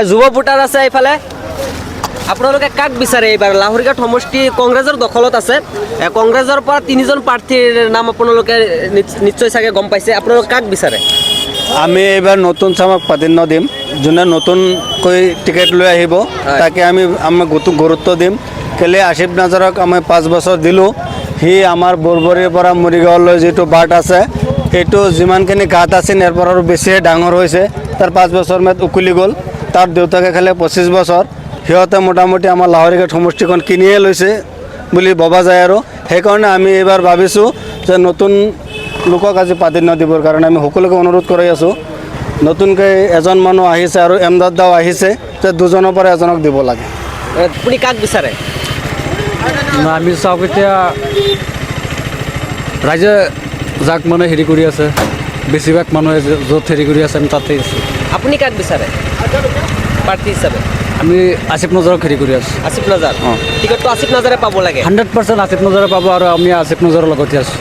যুৱ ভোটাৰ আছে এইফালে আপোনালোকে কাক বিচাৰে এইবাৰ লাহৰীঘাট সমষ্টি কংগ্ৰেছৰ দখলত আছে কংগ্ৰেছৰ পৰা তিনিজন প্ৰাৰ্থীৰ নাম আপোনালোকে নিশ্চয় চাগে গম পাইছে আপোনালোকে কাক বিচাৰে আমি এইবাৰ নতুন চামক প্ৰাধান্য দিম যোনে নতুনকৈ টিকেট লৈ আহিব তাকে আমি গুৰুত্ব দিম কেলে আছিফ নাজাৰক আমি 5 বছৰ দিলোঁ সি আমাৰ বৰবৰীৰ পৰা মৰিগাঁৱলৈ যিটো বাট আছে এইটো যিমানখিনি গাঁত আছিল ইয়াৰ পৰা আৰু বেছিহে ডাঙৰ হৈছে তাৰ 5 বছৰ মেয়াদ উকলি গ'ল তাৰ দেউতাকে খালে 25 বছৰ সিহঁতে মোটামুটি আমাৰ লাহৰীঘাট সমষ্টিখন কিনিয়ে লৈছে বুলি ভবা যায় আৰু সেইকাৰণে আমি এইবাৰ ভাবিছোঁ যে নতুন লোকক আজি প্ৰাধান্য দিবৰ কাৰণে আমি সকলোকে অনুৰোধ কৰি আছোঁ নতুনকৈ এজন মানুহ আহিছে আৰু এমদাদ দাও আহিছে যে দুজনৰ পৰা এজনক দিব লাগে আপুনি কাক বিচাৰে আমি চাওক এতিয়া ৰাইজে যাক মানে হেৰি কৰি আছে বেছিভাগ মানুহে য'ত হেৰি কৰি আছে আমি তাতে আছোঁ আপুনি কাক বিচাৰে প্ৰাৰ্থী হিচাপে আমি আছিফ নজৰক হেৰি কৰি আছোঁ আছিফ নাজাৰ টিকটটো আছিফ নাজাৰে পাব লাগে 100% আছিফ নজৰে পাব আৰু আমি আছিফ নজৰৰ লগতে আছোঁ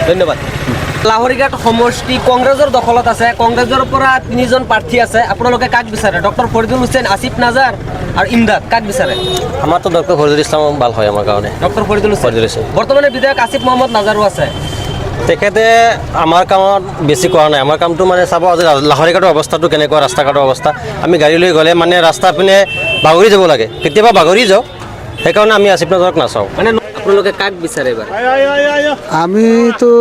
ধন্যবাদ লাহৰীঘাট সমষ্টি কংগ্ৰেছৰ দখলত আছে কংগ্ৰেছৰ পৰা তিনিজন প্ৰাৰ্থী আছে আপোনালোকে কাক বিচাৰে ডক্টৰ ফৰিদুল হুছেইন আসিফ নাজাৰ আৰু ইমদাদ কাক বিচাৰে আমাৰতো ডক্টৰ ফৰিদুল ইছলাম ভাল হয় আমাৰ কাৰণে ডক্টৰ ফৰিদুল হুছেইন বৰ্তমানে বিধায়ক আসিফ মহম্মদ নাজাৰো আছে তেখেতে আমাৰ কামত বেছি কৰা নাই আমাৰ কামটো মানে চাব আজি লাহৰীঘাটৰ অৱস্থাটো কেনেকুৱা ৰাস্তা ঘাটৰ অৱস্থা আমি গাড়ী লৈ গ'লে মানে ৰাস্তা পিনে বাগৰি যাব লাগে কেতিয়াবা বাগৰি যাওঁ সেইকাৰণে আমি আসিফ নাজাৰক নাচাওঁ মানে আপোনালোকে কাক বিচাৰে এবাৰ আমিতো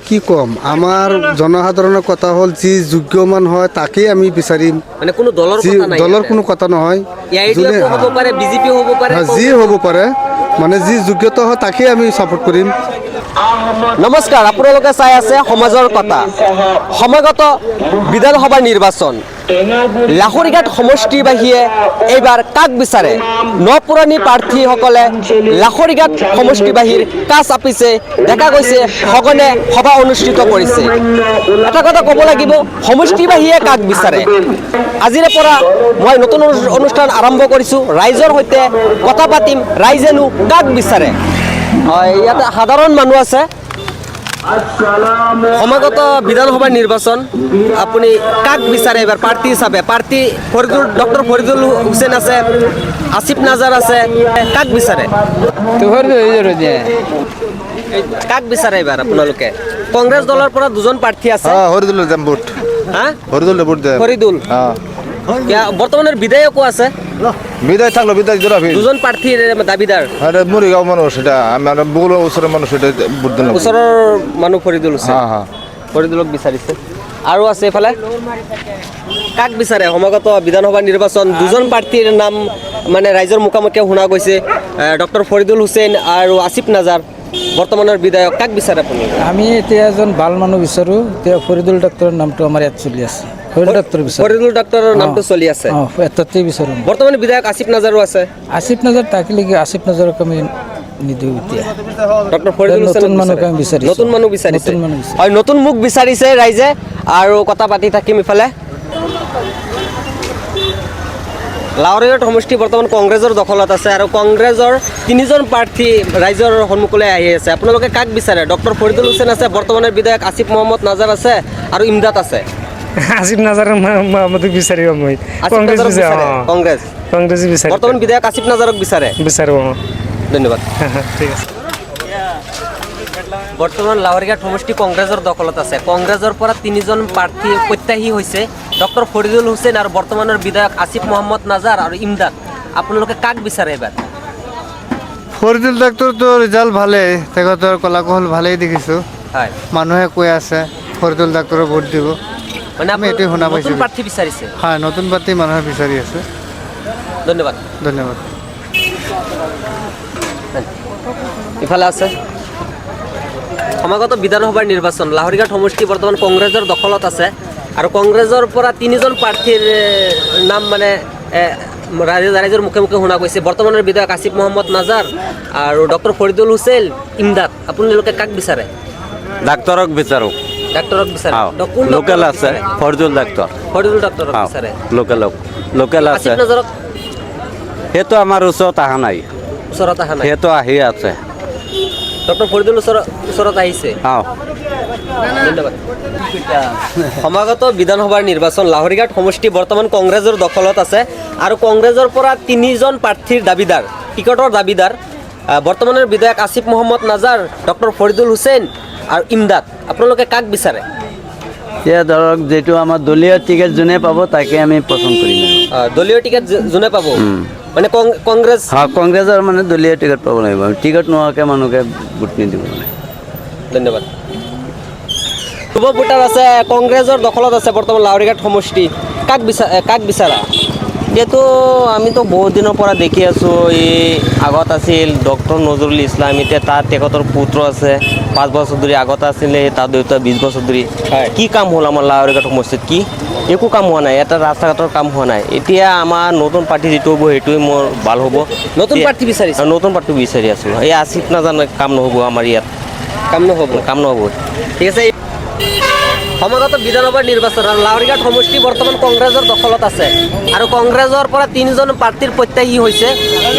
কি ক'ম আমাৰ জনসাধাৰণৰ কথা হ'ল যি যোগ্যমান হয় তাকেই আমি বিচাৰিম মানে কোনো দলৰ যি কথা নাই দলৰ কোনো কথা নহয় যোনে হ'ব পাৰে বিজেপি হ'ব পাৰে যি হ'ব পাৰে মানে যি যোগ্যতা হয় তাকেই আমি ছাপোৰ্ট কৰিম নমস্কাৰ আপোনালোকে চাই আছে সমাজৰ কথা সমাগত বিধানসভা নিৰ্বাচন লাহৰীঘাট সমষ্টিবাসীয়ে এইবাৰ কাক বিচাৰে নপুৰণি প্ৰাৰ্থীসকলে লাহৰীঘাট সমষ্টিবাসীৰ কাষ চাপিছে দেখা গৈছে সঘনে সভা অনুষ্ঠিত কৰিছে এটা কথা ক'ব লাগিব সমষ্টিবাসীয়ে কাক বিচাৰে আজিৰে পৰা মই নতুন অনুষ্ঠান আৰম্ভ কৰিছোঁ ৰাইজৰ সৈতে কথা পাতিম ৰাইজেনো কাক বিচাৰে ইয়াতে সাধাৰণ মানুহ আছে সমাগত বিধানসভা নিৰ্বাচন আপুনি কাক বিচাৰে এবাৰ প্ৰাৰ্থী হিচাপে প্ৰাৰ্থী ডক্টৰ ফৰিদুল হুছেইন আছে আসিফ নাজাৰ আছে কাক বিচাৰে কাক বিচাৰে এবাৰ আপোনালোকে কংগ্ৰেছ দলৰ পৰা দুজন প্ৰাৰ্থী আছে ফৰিদুল বৰ্তমানৰ বিধায়কো আছে বিদায় থাকলো বিদায় জোড়া দুজন প্ৰাৰ্থীৰ দাবীদাৰ মৰিগাঁও মানুহ সেটা আমাৰ বহু ওচৰৰ মানুহ সেটা ভোট দিল ওচৰৰ মানুহ ফৰিদুল হুছেইন ফৰিদুলক বিচাৰিছে আৰু আছে এইফালে কাক বিচাৰে সমাগত বিধানসভা নিৰ্বাচন দুজন প্ৰাৰ্থীৰ নাম মানে ৰাইজৰ মুখামুখি শুনা গৈছে ডক্টৰ ফৰিদুল হুছেইন আৰু আসিফ নাজাৰ বৰ্তমানৰ বিধায়ক কাক বিচাৰে আপুনি আমি এতিয়া এজন ভাল মানুহ বিচাৰোঁ এতিয়া ফৰিদুল ডক্টৰৰ নামটো আমাৰ ইয়াত চলি আছে ফৰিদুল ডক্টৰৰ নামটো চলি আছে তাতেই বিচাৰোঁ বৰ্তমান বিধায়ক আসিফ নাজাৰো আছে আসিফ নাজাৰ তাকে লাগি আসিফ নাজাৰক আমি নিদিওঁ এতিয়া ডক্টৰ ফৰিদুল নতুন মানুহক আমি বিচাৰিছোঁ নতুন মানুহ বিচাৰিছে হয় নতুন মুখ বিচাৰিছে ৰাইজে আৰু কথা পাতি থাকিম ইফালে লাহৰীঘাট সমষ্টি বৰ্তমান কংগ্ৰেছৰ দখলত আছে আৰু কংগ্ৰেছৰ তিনিজন প্ৰাৰ্থী ৰাইজৰ সন্মুখলৈ আহি আছে আপোনালোকে কাক বিচাৰে ডক্টৰ ফৰিদুল হুছেইন আছে বৰ্তমানৰ বিধায়ক আসিফ মহম্মদ নাজাৰ আছে আৰু ইমদাদ আছে আসিফ নাজাৰৰ মতে বিচাৰিব মই কংগ্ৰেছ বিচাৰে বৰ্তমান বিধায়ক আসিফ নাজাৰক বিচাৰো ধন্যবাদ ঠিক আছে বৰ্তমান লাহৰীঘাট সমষ্টি কংগ্ৰেছৰ দখলত আছে কংগ্ৰেছৰ পৰা তিনিজন প্ৰাৰ্থী প্ৰত্যাশী হৈছে ডক্টৰ ফৰিদুল হুছেইন আৰু বৰ্তমানৰ বিধায়ক আসিফ মহম্মদ নাজাৰ আৰু ইমদাদ আপোনালোকে কাক বিচাৰে এবাৰ ফৰিদুল ডাক্তৰটো ৰিজাল্ট ভালেই তেখেতৰ কলা কৌশল ভালেই দেখিছোঁ হয় মানুহে কৈ আছে ফৰিদুল ডাক্তৰক ভোট দিব মানে আমি এইটোৱে শুনা পাইছোঁ নতুন প্ৰাৰ্থী বিচাৰিছে হয় নতুন প্ৰাৰ্থী মানুহে বিচাৰি আছে ধন্যবাদ ধন্যবাদ ইফালে আছে সমাগত বিধানসভাৰ নিৰ্বাচন লাহৰীঘাট সমষ্টি বৰ্তমান কংগ্ৰেছৰ দখলত আছে আৰু কংগ্ৰেছৰ পৰা তিনিজন প্ৰাৰ্থীৰ নাম মানে ৰাইজৰ মুখে মুখে শুনা গৈছে বৰ্তমানৰ বিধায়ক আসিফ মহম্মদ নাজাৰ আৰু ডক্টৰ ফৰিদুল হুছেইন ইমদাদ আপোনালোকে কাক বিচাৰে ডাক্তৰক বিচাৰোঁ ডাক্তৰক বিচাৰে লোকেল আছে ফৰিদুল ডক্টৰক বিচাৰে লোকেল আছে আসিফ নাজাৰক সেইটো আমাৰ ওচৰত অহা নাই ওচৰত অহা নাই সেইটো আহি আছে ডক্টৰ ফৰিদুল ওচৰত আহিছে ধন্যবাদ সমাগত বিধানসভাৰ নিৰ্বাচন লাহৰীঘাট সমষ্টি বৰ্তমান কংগ্ৰেছৰ দখলত আছে আৰু কংগ্ৰেছৰ পৰা 3জন প্ৰাৰ্থীৰ দাবীদাৰ টিকটৰ দাবীদাৰ বৰ্তমানৰ বিধায়ক আসিফ মহম্মদ নাজাৰ ডক্টৰ ফৰিদুল হুছেইন আৰু ইমদাদ আপোনালোকে কাক বিচাৰে এতিয়া ধৰক যিটো আমাৰ দলীয় টিকেট যোনে পাব তাকে আমি পচন্দ কৰিম দলীয় টিকেট যোনে পাব মানে কংগ্ৰেছ কংগ্ৰেছৰ মানে দলীয় টিকেট পাব লাগিব টিকেট নোহোৱাকৈ মানুহকে ভোট নিদিব মানে ধন্যবাদ যুৱ ভোটাৰ আছে কংগ্ৰেছৰ দখলত আছে বৰ্তমান লাহৰীঘাট সমষ্টি কাক বিচাৰা এতিয়াতো আমিতো বহুত দিনৰ পৰা দেখি আছোঁ এই আগত আছিল ডক্টৰ নজৰুল ইছলাম এতিয়া তাৰ তেখেতৰ পুত্ৰ আছে 5 বছৰ ধৰি আগত আছিলে তাৰ দেউতা 20 বছৰ ধৰি কি কাম হ'ল আমাৰ লাহৰীঘাট সমষ্টিত কি একো কাম হোৱা নাই এটা ৰাস্তা ঘাটৰ কাম হোৱা নাই এতিয়া আমাৰ নতুন পাৰ্টি যিটো হ'ব সেইটোৱে মোৰ ভাল হ'ব নতুন প্ৰাৰ্থী বিচাৰিছে নতুন পাৰ্টি বিচাৰি আছোঁ এই আসিফ নাজান কাম নহ'ব আমাৰ ইয়াত কাম নহ'ব ঠিক আছে সমাগত বিধানসভাৰ নিৰ্বাচন আৰু লাহৰীঘাট সমষ্টি বৰ্তমান কংগ্ৰেছৰ দখলত আছে আৰু কংগ্ৰেছৰ পৰা 3জন প্ৰাৰ্থীৰ প্ৰত্যাশী হৈছে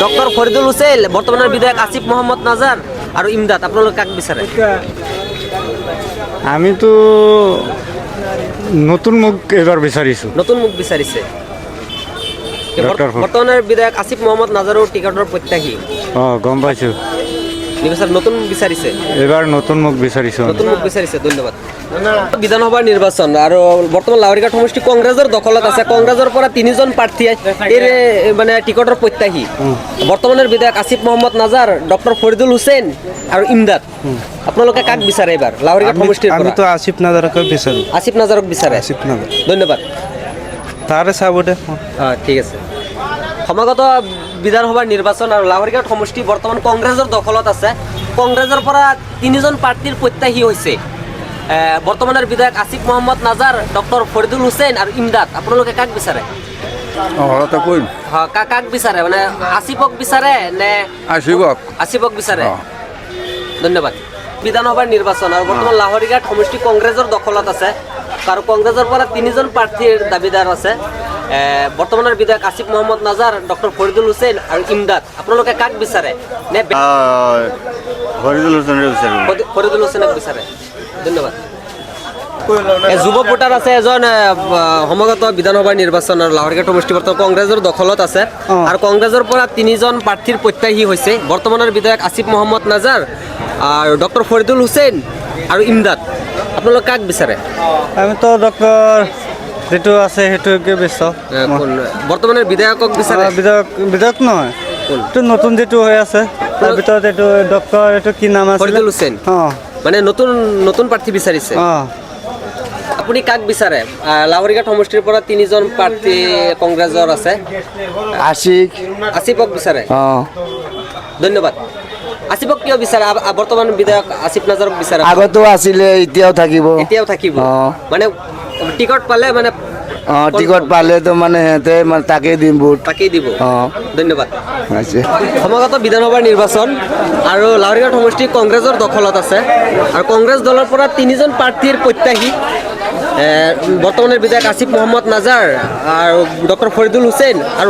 ডক্টৰ ফৰিদুল হুছেইন বৰ্তমানৰ বিধায়ক আসিফ মহম্মদ নাজাৰ আৰু ইমদাদ আপোনালোকে কাক বিচাৰে আমিতো নতুন মুখ এবাৰ বিচাৰিছোঁ নতুন মুখ বিচাৰিছে ডক্টৰ বৰ্তমানৰ বিধায়ক আসিফ মহম্মদ নাজাৰৰ টিকটৰ প্ৰত্যাশী অঁ গম পাইছোঁ নিৰ্বাচন নতুন বিচাৰিছে এইবাৰ নতুন মুখ বিচাৰিছোঁ নতুন মুখ বিচাৰিছে ধন্যবাদ বিধানসভাৰ নিৰ্বাচন আৰু বৰ্তমান লাহৰীঘাট সমষ্টি কংগ্ৰেছৰ দখলত আছে কংগ্ৰেছৰ পৰা 3জন প্ৰাৰ্থীয়ে এই মানে টিকটৰ প্ৰত্যাশী বৰ্তমানৰ বিধায়ক আসিফ মহম্মদ নাজাৰ ডক্টৰ ফৰিদুল হুছেইন আৰু ইমদাদ আপোনালোকে কাক বিচাৰে এইবাৰ লাহৰীঘাট সমষ্টিৰ পৰা আমিতো আসিফ নাজাৰকে বিচাৰোঁ আসিফ নাজাৰক বিচাৰে আসিফ নাজাৰ ধন্যবাদ তাৰে চাব দে ঠিক আছে সমাগত বিধানসভাৰ নিৰ্বাচন আৰু লাহৰীঘাট সমষ্টি বৰ্তমান কংগ্ৰেছৰ দখলত আছে কংগ্ৰেছৰ পৰা 3জন প্ৰাৰ্থীৰ প্ৰত্যাশী হৈছে বৰ্তমানৰ বিধায়ক আসিফ মহম্মদ নাজাৰ ডক্টৰ ফৰিদুল হুছেইন আৰু ইমদাদ আপোনালোকে কাক বিচাৰে কাক বিচাৰে মানে আসিফক বিচাৰে নে আসিফক বিচাৰে ধন্যবাদ বিধানসভাৰ নিৰ্বাচন আৰু বৰ্তমান লাহৰীঘাট সমষ্টি কংগ্ৰেছৰ দখলত আছে আৰু কংগ্ৰেছৰ পৰা 3জন প্ৰাৰ্থীৰ দাবীদাৰ আছে বৰ্তমানৰ বিধায়ক আসিফ মহম্মদ নাজাৰ ডক্টৰ ফৰিদুল হুছেইন আৰু ইমদাদ আপোনালোকে কাক বিচাৰে নে ফৰিদুল হুছেইনক বিচাৰে ধন্যবাদ যুৱ ভোটাৰ আছে এজন সমাগত বিধানসভাৰ নিৰ্বাচন আৰু লাহৰীঘাট সমষ্টি বৰ্তমান কংগ্ৰেছৰ দখলত আছে আৰু কংগ্ৰেছৰ পৰা 3জন প্ৰাৰ্থীৰ প্ৰত্যাশী হৈছে বৰ্তমানৰ বিধায়ক আসিফ মহম্মদ নাজাৰ আৰু ডক্টৰ ফৰিদুল হুছেইন আৰু ইমদাদ আপোনালোক কাক বিচাৰে আমিতো ডক্টৰ যিটো আছে সেইটোকে বিচাৰোঁ বৰ্তমানৰ বিধায়কক বিচাৰে বিধায়ক নহয় এইটো নতুন যিটো হৈ আছে তাৰ ভিতৰত এইটো ডক্টৰ এইটো কি নাম আছে ফৰিদুল হুছেইন অঁ মানে নতুন প্ৰাৰ্থী বিচাৰিছে অঁ আপুনি কাক বিচাৰে লাহৰীঘাট সমষ্টিৰ পৰা 3জন প্ৰাৰ্থী কংগ্ৰেছৰ আছে আসিফক বিচাৰে ধন্যবাদ আসিফক কিয় বিচাৰে বৰ্তমান বিধায়ক আসিফ নাজাৰক বিচাৰে আগতো আছিলে এতিয়াও থাকিব মানে টিকট পালে মানে টিকট পালেতো মানে সিহঁতে মানে তাকেই দিম ভোট তাকেই দিব ধন্যবাদ আছে সমাগত বিধানসভাৰ নিৰ্বাচন আৰু লাহৰীঘাট সমষ্টি কংগ্ৰেছৰ দখলত আছে আৰু কংগ্ৰেছ দলৰ পৰা 3জন প্ৰাৰ্থীৰ প্ৰত্যাশী বৰ্তমানৰ বিধায়ক আসিফ মহম্মদ নাজাৰ আৰু ডক্টৰ ফৰিদুল হুছেইন আৰু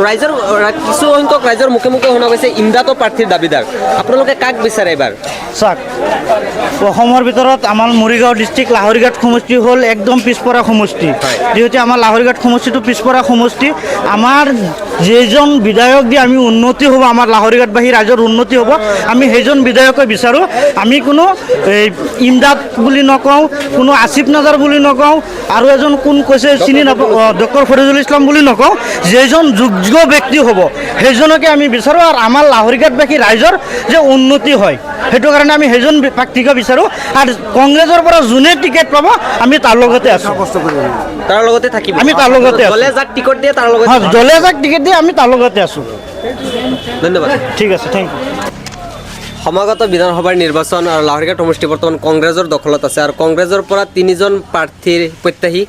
কিছু সংখ্যক ৰাইজৰ মুখে মুখে শুনা গৈছে ইমদাদৰ প্ৰাৰ্থীৰ দাবীদাৰ আপোনালোকে কাক বিচাৰে এইবাৰ চাওক অসমৰ ভিতৰত আমাৰ মৰিগাঁও ডিষ্ট্ৰিক্ট লাহৰীঘাট সমষ্টি হ'ল একদম পিছপৰা সমষ্টি যিহেতু আমাৰ লাহৰীঘাট সমষ্টিটো পিছপৰা সমষ্টি আমাৰ যেইজন বিধায়ক দি আমি উন্নতি হ'ব আমাৰ লাহৰীঘাটবাসী ৰাইজৰ উন্নতি হ'ব আমি সেইজন বিধায়কে বিচাৰোঁ আমি কোনো ইমদাদ বুলি নকওঁ কোনো আসিফ নাজাৰ বুলি নকওঁ আৰু এজন কোন কৈছে চিনি নাপাওঁ ডক্টৰ ফৰিদুল ইছলাম বুলি নকওঁ যেইজন যোগ্য ব্যক্তি হ'ব সেইজনকে আমি বিচাৰোঁ আৰু আমাৰ লাহৰীঘাটবাসী ৰাইজৰ যে উন্নতি হয় সেইটো কাৰণে আমি সেইজন প্ৰাৰ্থীকে বিচাৰোঁ আৰু কংগ্ৰেছৰ পৰা যোনে টিকেট পাব আমি তাৰ লগতে আছোঁ তাৰ লগতে থাকিব আমি তাৰ লগতে আছোঁ দলে যাক টিকট দিয়ে তাৰ লগতে দলে যাক টিকেট দিয়ে আমি তাৰ লগতে আছোঁ ধন্যবাদ ঠিক আছে থেংক ইউ সমাগত বিধানসভাৰ নিৰ্বাচন আৰু লাহৰীঘাট সমষ্টি বৰ্তমান কংগ্ৰেছৰ দখলত আছে আৰু কংগ্ৰেছৰ পৰা 3জন প্ৰাৰ্থীৰ প্ৰত্যাশী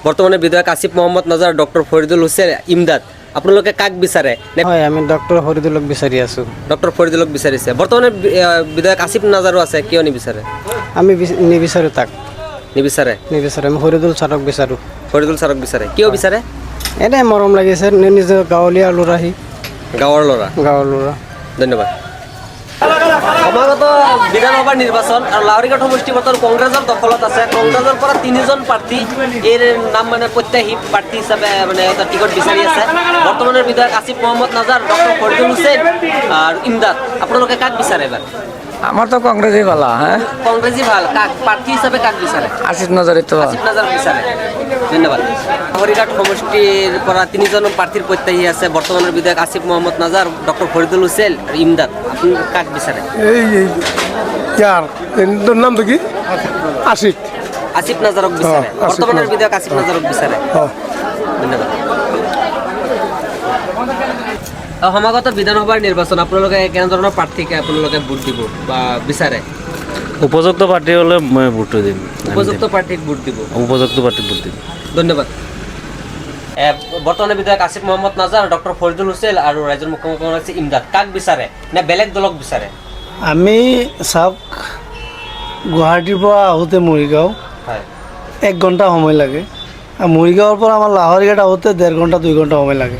বৰ্তমানে বিধায়ক আসিফ মহম্মদ নাজাৰ ডক্টৰ ফৰিদুল হুছেইন ইমদাদ আপোনালোকে কাক বিচাৰে হয় আমি ডক্টৰ ফৰিদুলক বিচাৰি আছোঁ ডক্টৰ ফৰিদুলক বিচাৰিছে বৰ্তমানে বিধায়ক আসিফ নাজাৰো আছে কিয় নিবিচাৰে আমি নিবিচাৰোঁ তাক নিবিচাৰে আমি ফৰিদুল ছাৰক বিচাৰোঁ ফৰিদুল ছাৰক বিচাৰে কিয় বিচাৰে এনেই মৰম লাগিছে নিজৰ গাঁৱলীয়া ল'ৰা গাঁৱৰ ল'ৰা গাঁৱৰ ল'ৰা ধন্যবাদ সমাগত বিধানসভাৰ নিৰ্বাচন আৰু লাহৰীঘাট সমষ্টি বৰ্তমান কংগ্ৰেছৰ দখলত আছে। কংগ্ৰেছৰ পৰা 3জন প্ৰাৰ্থী এই নাম মানে প্ৰত্যাশী প্ৰাৰ্থী হিচাপে মানে এটা টিকট বিচাৰি আছে। বৰ্তমানৰ বিধায়ক আসিফ মহম্মদ নাজাৰ, ডক্টৰ ফৰিদুল হুছেইন আৰু ইমদাদ। আপোনালোকে কাক বিচাৰে এবাৰ? আমাৰ তো কংগ্ৰেসই ভালো, হ্যাঁ। কংগ্ৰেছী ভাল, কাক প্ৰাৰ্থী হিচাপে কাক বিচাৰে? আসিফ নজৰেৰ তো আসিফ নাজাৰ বিচাৰে। ধন্যবাদ। লাহৰীঘাট সমষ্টিৰ পৰা 3জন প্ৰাৰ্থীৰ প্ৰত্যাশী আছে। বৰ্তমানৰ বিধায়ক আসিফ মহম্মদ নাজাৰ, ডক্টৰ ফৰিদুল হুছেইন আৰু ইমদাদ। আপুনি কাক বিচাৰে? তোৰ নাম তো কি? আশিক। আসিফ নাজাৰক বিচাৰে। বৰ্তমানৰ বিধায়ক আসিফ নাজাৰক বিচাৰে। ধন্যবাদ। সমাগত বিধানসভাৰ নিৰ্বাচন আপোনালোকে কেনেধৰণৰ প্ৰাৰ্থীক আপোনালোকে ভোট দিব বা বিচাৰে? উপযুক্ত পাৰ্টি হলে মই ভোট দিম, উপযুক্ত প্ৰাৰ্থীক ভোট দিব। উপযুক্ত পাৰ্টি ভোট দিম। ধন্যবাদ। বৰ্তমানৰ বিধায়ক আসিফ মহম্মদ নাজাৰ, ডক্টৰ ফৰিদুল হুছেইন আৰু ৰাজ্যৰ মুখ্যমন্ত্ৰী হৈছে ইমদাদ। কাক বিচাৰে নে বেলেগ দলক বিচাৰে? আমি চাওক, গুৱাহাটীৰ পৰা আহোঁতে মৰিগাঁও হয় 1 ঘণ্টা সময় লাগে, আৰু মৰিগাঁৱৰ পৰা আমাৰ লাহৰীঘাট আহোঁতে 1.5 ঘণ্টা 2 ঘণ্টা সময় লাগে।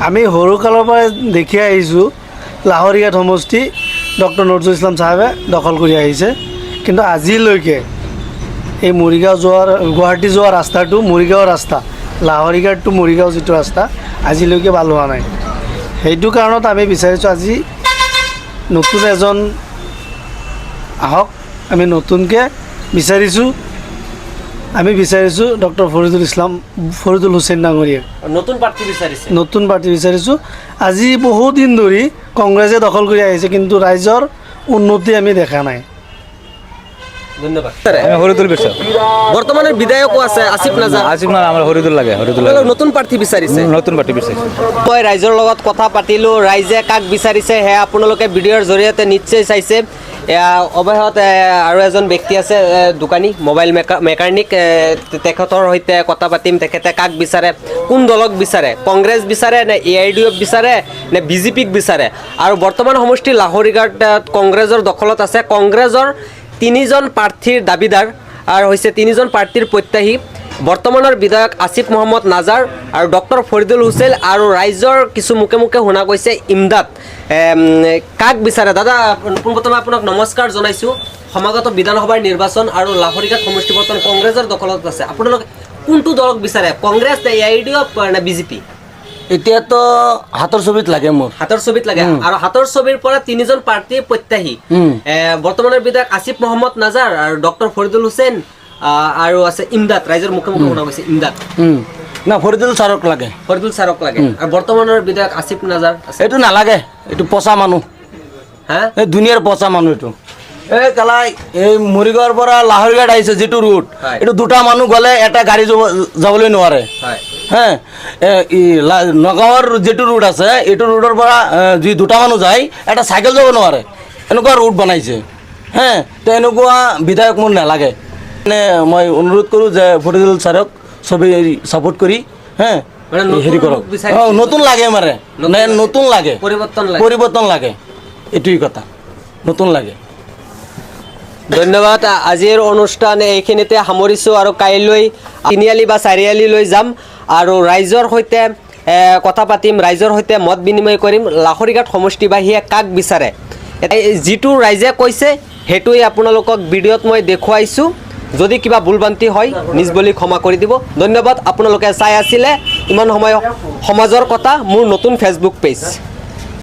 আমি সৰুকালৰ পৰাই দেখি আহিছোঁ লাহৰীঘাট সমষ্টি ডক্টৰ নজৰুল ইছলাম চাহাবে দখল কৰি আহিছে, কিন্তু আজিলৈকে এই মৰিগাঁও যোৱাৰ গুৱাহাটী যোৱা ৰাস্তাটো, মৰিগাঁৱৰ ৰাস্তা, লাহৰীঘাট টু মৰিগাঁও যিটো ৰাস্তা আজিলৈকে ভাল হোৱা নাই। সেইটো কাৰণত আমি বিচাৰিছোঁ আজি নতুন এজন আহক। আমি নতুনকৈ বিচাৰিছোঁ, ডক্টৰ ফৰিদুল হুছেইন ডাঙৰীয়াক নতুন প্ৰাৰ্থী বিচাৰিছে। নতুন প্ৰাৰ্থী বিচাৰিছোঁ। আজি বহুদিন ধৰি কংগ্ৰেছে দখল কৰি আহিছে, কিন্তু ৰাইজৰ উন্নতি আমি দেখা নাই। ধন্যবাদ। হৰিদুল বিচাৰ, বৰ্তমানৰ বিধায়কো আছে আসিফ নাজাৰ। আসিফ না আমাৰ হৰিদুল লাগে, হৰিদুল আপোনালোক নতুন প্ৰাৰ্থী বিচাৰিছে। নতুন পাৰ্টি বিচাৰ। মই ৰাইজৰ লগত কথা পাতিলোঁ, ৰাইজে কাক বিচাৰিছে সেয়া আপোনালোকে ভিডিঅ'ৰ জৰিয়তে নিশ্চয় চাইছে। এয়া অৱশেষত আৰু এজন ব্যক্তি আছে, দোকানী, মোবাইল মেকানিক, তেখেতৰ সৈতে কথা পাতিম। তেখেতে কাক বিচাৰে, কোন দলক বিচাৰে, কংগ্ৰেছ বিচাৰে নে AIDF বিচাৰে নে BJPক বিচাৰে। আৰু বৰ্তমান সমষ্টি লাহৰীঘাট কংগ্ৰেছৰ দখলত আছে। কংগ্ৰেছৰ 3জন প্ৰাৰ্থীৰ দাবীদাৰ আৰু হৈছে 3জন প্ৰাৰ্থীৰ প্ৰত্যাশী বৰ্তমানৰ বিধায়ক আসিফ মহম্মদ নাজাৰ আৰু ডক্টৰ ফৰিদুল হুছেইন আৰু ৰাইজৰ কিছু মুখে মুখে শুনা গৈছে ইমদাদ। কাক বিচাৰে? দাদা, পোনপ্ৰথমে আপোনাক নমস্কাৰ জনাইছোঁ। সমাগত বিধানসভাৰ নিৰ্বাচন আৰু লাহৰীঘাট সমষ্টি বৰ্তমান কংগ্ৰেছৰ দখলত আছে। আপোনালোকে কোনটো দলক বিচাৰে, কংগ্ৰেছ নে AIDF নে BJP? এতিয়াতো হাতৰ ছবিত লাগে মোৰ। হাতৰ ছবিত লাগে। আৰু হাতৰ ছবিৰ পৰা 3জন প্ৰাৰ্থী প্ৰত্যাশী। বৰ্তমানৰ বিধায়ক আসিফ মহম্মদ নাজাৰ আৰু ডক্টৰ ফৰিদুল হুছেইন আৰু আছে ইমদাদ। ৰাইজৰ মুখে মুখে শুনা গৈছে ইমদাদ। না, ফৰিদুল ছাৰক লাগে। ফৰিদুল ছাৰক লাগে। আৰু বৰ্তমানৰ বিধায়ক আসিফ নাজাৰ আছে। এইটো নালাগে, এইটো পচা মানুহ, হা, এই দুনিয়াৰ পচা মানুহ এইটো। এই কালাই এই মৰিগাঁৱৰ পৰা লাহৰীঘাট আহিছে যিটো ৰুট, এইটো 2টা মানুহ গ'লে এটা গাড়ী যাবলৈ নোৱাৰে। হে, নগাঁৱৰ যিটো ৰুট আছে, এইটো ৰুটৰ পৰা যি 2টা মানুহ যায়, এটা চাইকেল যাব নোৱাৰে, এনেকুৱা ৰুট বনাইছে। হে, তো এনেকুৱা বিধায়ক মোৰ নালাগে। মানে মই অনুৰোধ কৰোঁ যে ফৰিদুল ছাৰক চবেই ছাপোৰ্ট কৰি হেৰি কৰক। নতুন লাগে মানে, নতুন লাগে, পৰিৱৰ্তন লাগে, এইটোৱেই কথা, নতুন লাগে। ধন্যবাদ। আজিৰ অনুষ্ঠান এইখিনিতে সামৰিছোঁ আৰু কাইলৈ 3আলি বা 4আলিলৈ যাম আৰু ৰাইজৰ সৈতে কথা পাতিম, ৰাইজৰ সৈতে মত বিনিময় কৰিম। লাহৰীঘাট সমষ্টিবাসীয়ে কাক বিচাৰে, যিটো ৰাইজে কৈছে সেইটোৱে আপোনালোকক ভিডিঅ'ত মই দেখুৱাইছোঁ। যদি কিবা ভুলভ্ৰান্তি হয় নিজ বুলি ক্ষমা কৰি দিব। ধন্যবাদ। আপোনালোকে চাই আছিলে ইমান সময় সমাজৰ কথা, মোৰ নতুন ফেচবুক পেজ।